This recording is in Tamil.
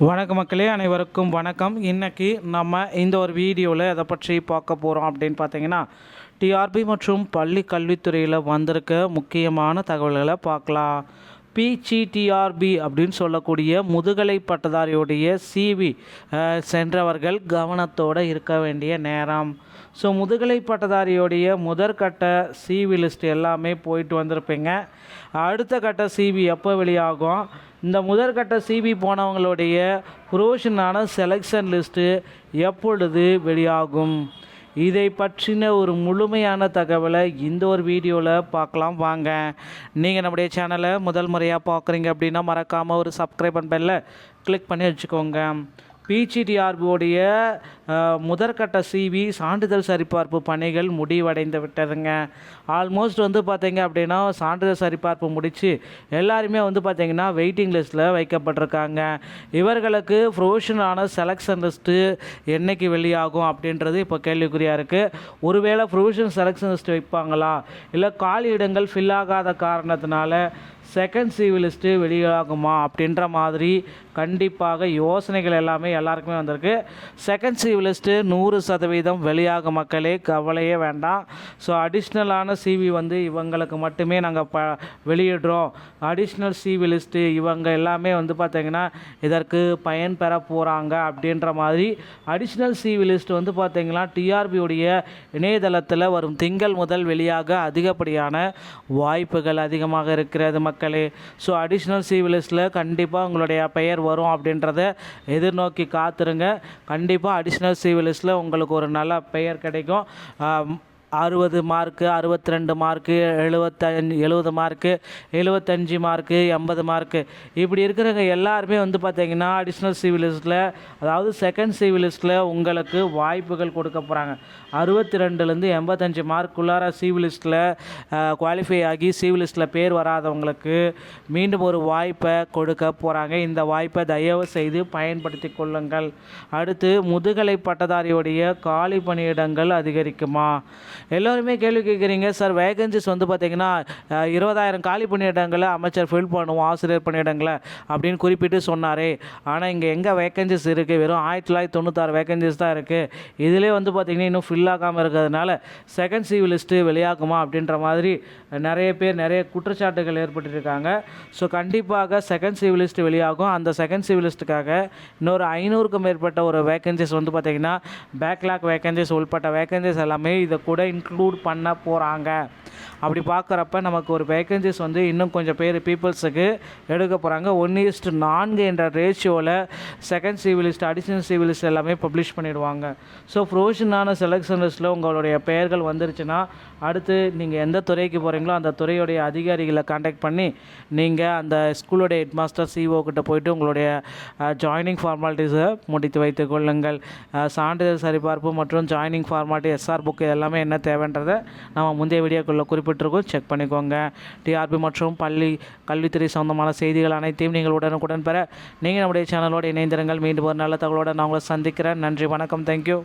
வணக்கம் மக்களே, அனைவருக்கும் வணக்கம். இன்றைக்கி நம்ம இந்த ஒரு வீடியோவில் எதை பற்றி பார்க்க போகிறோம் அப்படின்னு பார்த்தீங்கன்னா, டிஆர்பி மற்றும் பள்ளி கல்வித்துறையில் வந்திருக்க முக்கியமான தகவல்களை பார்க்கலாம். பிஜிடிஆர்பி அப்படின்னு சொல்லக்கூடிய முதுகலை பட்டதாரியுடைய சிவி சென்றவர்கள் கவனத்தோடு இருக்க வேண்டிய நேரம். ஸோ முதுகலை பட்டதாரியோடைய முதற்கட்ட சிவி லிஸ்ட் எல்லாமே போயிட்டு வந்திருப்பீங்க. அடுத்த கட்ட சிவி எப்போ வெளியாகும், இந்த முதற்கட்ட சிவி போனவங்களுடைய ப்ரொவிஷனான செலெக்ஷன் லிஸ்ட்டு எப்பொழுது வெளியாகும், இதை பற்றின ஒரு முழுமையான தகவலை இந்த ஒரு வீடியோவில் பார்க்கலாம் வாங்க. நீங்கள் நம்முடைய சேனலை முதல் முறையாக பார்க்குறீங்க அப்படின்னா மறக்காமல் ஒரு சப்ஸ்கிரைப் பெல்லை கிளிக் பண்ணி வச்சுக்கோங்க. பிஜிடிஆர்பியோடைய முதற்கட்ட சிவி சான்றிதழ் சரிபார்ப்பு பணிகள் முடிவடைந்து விட்டதுங்க. ஆல்மோஸ்ட் பார்த்தீங்க அப்படின்னா சான்றிதழ் சரிபார்ப்பு முடித்து எல்லாருமே பார்த்திங்கன்னா வெயிட்டிங் லிஸ்ட்டில் வைக்கப்பட்டிருக்காங்க. இவர்களுக்கு ப்ரொவிஷனான செலெக்ஷன் லிஸ்ட்டு என்றைக்கு வெளியாகும் அப்படின்றது இப்போ கேள்விக்குறியாக இருக்குது. ஒருவேளை ப்ரொவிஷன் செலெக்ஷன் லிஸ்ட்டு வைப்பாங்களா, இல்லை காலி இடங்கள் ஃபில் ஆகாத காரணத்தினால செகண்ட் சிவி லிஸ்ட்டு வெளியாகுமா அப்படின்ற மாதிரி கண்டிப்பாக யோசனைகள் எல்லாமே எல்லாருக்குமே வந்திருக்கு. செகண்ட் சிவி லிஸ்ட்டு 100% வெளியாக மக்களே, கவலையே வேண்டாம். ஸோ அடிஷ்னலான சிவி இவங்களுக்கு மட்டுமே நாங்கள் வெளியிடுறோம். அடிஷ்னல் சிவி லிஸ்ட்டு இவங்க எல்லாமே பார்த்திங்கன்னா இதற்கு பயன் பெற போகிறாங்க அப்படின்ற மாதிரி அடிஷ்னல் சிவி லிஸ்ட் பார்த்திங்கன்னா டிஆர்பியுடைய இணையதளத்தில் வரும் திங்கள் முதல் வெளியாக அதிகப்படியான வாய்ப்புகள் அதிகமாக இருக்கிறது மக்களே. ஸோ அடிஷ்னல் சிவி லிஸ்ட்டில் கண்டிப்பாக உங்களுடைய பெயர் வரும் அப்படின்றத எதிர்நோக்கி காத்துருங்க. கண்டிப்பாக அடிஷ்னல் சிவி லிஸ்ட்டில் உங்களுக்கு ஒரு நல்ல பெயர் கிடைக்கும். 60 mark, 62 mark, 70 mark, 75 mark, 80 mark இப்படி இருக்கிறவங்க எல்லாருமே பார்த்திங்கன்னா அடிஷ்னல் சிவி லிஸ்ட்டில், அதாவது செகண்ட் சிவி லிஸ்ட்டில் உங்களுக்கு வாய்ப்புகள் கொடுக்க போகிறாங்க. 62லேருந்து 85 மார்க்குள்ளார சிவி லிஸ்ட்டில் குவாலிஃபை ஆகி சிவி லிஸ்ட்டில் பேர் வராதவங்களுக்கு மீண்டும் ஒரு வாய்ப்பை கொடுக்க போகிறாங்க. இந்த வாய்ப்பை தயவு செய்து பயன்படுத்தி கொள்ளுங்கள். அடுத்து, முதுகலை பட்டதாரியுடைய காலி பணியிடங்கள் அதிகரிக்குமா? எல்லோருமே கேள்வி கேட்குறீங்க. சார், வேகன்சிஸ் பார்த்திங்கன்னா 20,000 காலி பணியிடங்களை அமைச்சர் ஃபில் பண்ணுவோம் ஆசிரியர் பணியிடங்களை அப்படின்னு குறிப்பிட்டு சொன்னாரே. ஆனால் இங்கே எங்கே வேகன்சிஸ் இருக்குது? வெறும் 1996 வேகன்சிஸ் தான் இருக்குது. இதிலே பார்த்திங்கன்னா இன்னும் ஃபில் ஆகாமல் இருக்கிறதுனால செகண்ட் சிவி லிஸ்ட்டு வெளியாகுமா அப்படின்ற மாதிரி நிறைய பேர் நிறைய குற்றச்சாட்டுகள் ஏற்பட்டுருக்காங்க. ஸோ கண்டிப்பாக செகண்ட் சிவி லிஸ்ட் வெளியாகும். அந்த செகண்ட் சிவி லிஸ்ட்டுக்காக இன்னொரு 500க்கும் மேற்பட்ட ஒரு வேகன்சிஸ் பார்த்திங்கன்னா பேக்லாக் வேகன்சிஸ் உள்பட்ட வேகன்சிஸ் எல்லாமே இதை கூட இன்க்ளூட் பண்ண போகிறாங்க. அப்படி பார்க்குறப்ப நமக்கு ஒரு வேகன்சிஸ் இன்னும் கொஞ்சம் பேர் பீப்புள்ஸுக்கு எடுக்க போகிறாங்க. 1:4 என்ற ரேஷியோவில் second CV list, additional CV list எல்லாமே பப்ளிஷ் பண்ணிவிடுவாங்க. ஸோ ப்ரொவிஷனான செலெக்ஷன் லிஸ்ட்டில் உங்களுடைய பெயர்கள் வந்துருச்சுன்னா அடுத்து நீங்கள் எந்த துறைக்கு போகிறீங்களோ அந்த துறையுடைய அதிகாரிகளை கான்டாக்ட் பண்ணி நீங்கள் அந்த ஸ்கூலுடைய ஹெட் மாஸ்டர் சிஓ கிட்ட போயிட்டு உங்களுடைய ஜாயினிங் ஃபார்மாலிட்டிஸை முடித்து வைத்துக் கொள்ளுங்கள். சான்றிதழ் சரிபார்ப்பு மற்றும் ஜாயினிங் ஃபார்மாலிட்டி, எஸ்ஆர் புக் எல்லாமே என்ன தேவைன்றதை நம்ம முந்தைய வீடியோக்குள்ளே குறிப்பிட்டிருக்கோம், செக் பண்ணிக்கோங்க. டிஆர்பி மற்றும் பள்ளி கல்வித்துறை சொந்தமான செய்திகள் அனைத்தையும் நீங்கள் உடனுக்குடன் பெற நீங்கள் நம்முடைய சேனலோடு இணைந்திருங்கள். மீண்டும் ஒரு நல்ல தகவலோடு நான் உங்களை சந்திக்கிறேன். நன்றி, வணக்கம், தேங்க்யூ.